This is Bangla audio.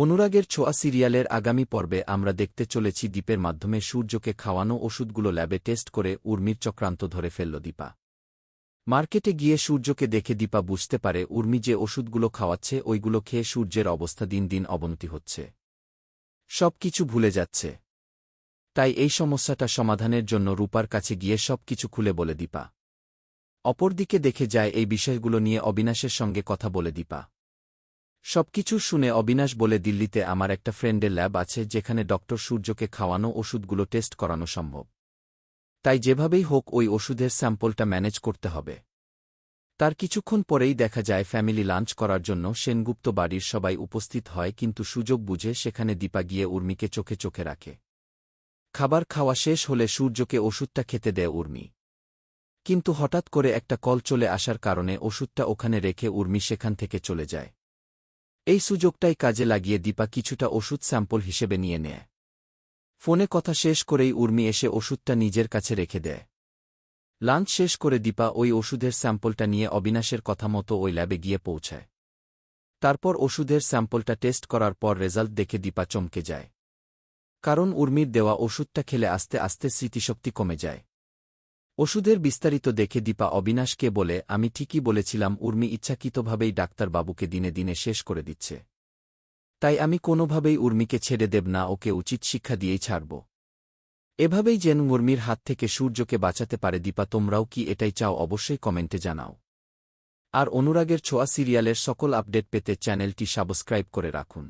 অনুরাগের ছোঁয়া সিরিয়ালের আগামী পর্বে আমরা দেখতে চলেছি দীপের মাধ্যমে সূর্যকে খাওয়ানো ওষুধগুলো ল্যাবে টেস্ট করে উর্মির চক্রান্ত ধরে ফেলল দীপা। মার্কেটে গিয়ে সূর্যকে দেখে দীপা বুঝতে পারে উর্মি যে ওষুধগুলো খাওয়াচ্ছে ওইগুলো খেয়ে সূর্যের অবস্থা দিন দিন অবনতি হচ্ছে, সব কিছু ভুলে যাচ্ছে। তাই এই সমস্যাটা সমাধানের জন্য রূপার কাছে গিয়ে সব কিছু খুলে বলে দীপা। অপরদিকে দেখে যায় এই বিষয়গুলো নিয়ে অবিনাশের সঙ্গে কথা বলে দীপা। সবকিছু শুনে অবিনাশ বলে দিল্লিতে আমার একটা ফ্রেন্ডের ল্যাব আছে যেখানে ডক্টর সূর্যকে খাওয়ানো ওষুধগুলো টেস্ট করানো সম্ভব। তাই যেভাবেই হোক ওই ওষুধের স্যাম্পলটা ম্যানেজ করতে হবে। তার কিছুক্ষণ পরেই দেখা যায় ফ্যামিলি লাঞ্চ করার জন্য সেনগুপ্ত বাড়ির সবাই উপস্থিত হয়, কিন্তু সুযোগ বুঝে সেখানে দীপা গিয়ে উর্মিকে চোখে চোখে রাখে। খাবার খাওয়া শেষ হলে সূর্যকে ওষুধটা খেতে দেয় উর্মি। কিন্তু হঠাৎ করে একটা কল চলে আসার কারণে ওষুধটা ওখানে রেখে উর্মি সেখান থেকে চলে যায়। এই সুযোগটাই কাজে লাগিয়ে দীপা কিছুটা ওষুধ স্যাম্পল হিসেবে নিয়ে নেয়। ফোনে কথা শেষ করেই উর্মি এসে ওষুধটা নিজের কাছে রেখে দেয়। লাঞ্চ শেষ করে দীপা ওই ওষুধের স্যাম্পলটা নিয়ে অবিনাশের কথা মতো ওই ল্যাবে গিয়ে পৌঁছায়। তারপর ওষুধের স্যাম্পলটা টেস্ট করার পর রেজাল্ট দেখে দীপা চমকে যায়। কারণ উর্মির দেওয়া ওষুধটা খেলে আস্তে আস্তে স্মৃতিশক্তি কমে যায়। ওষুধের বিস্তারিত দেখে দীপা অবিনাশকে বলে, আমি ঠিকই বলেছিলাম, উর্মি ইচ্ছাকৃতভাবেই ডাক্তারবাবুকে দিনে দিনে শেষ করে দিচ্ছে। তাই আমি কোনোভাবেই উর্মিকে ছেড়ে দেব না, ওকে উচিত শিক্ষা দিয়েই ছাড়ব। এভাবেই যেন উর্মির হাত থেকে সূর্যকে বাঁচাতে পারে দীপা। তোমরাও কি এটাই চাও? অবশ্যই কমেন্টে জানাও। আর অনুরাগের ছোঁয়া সিরিয়ালের সকল আপডেট পেতে চ্যানেলটি সাবস্ক্রাইব করে রাখুন।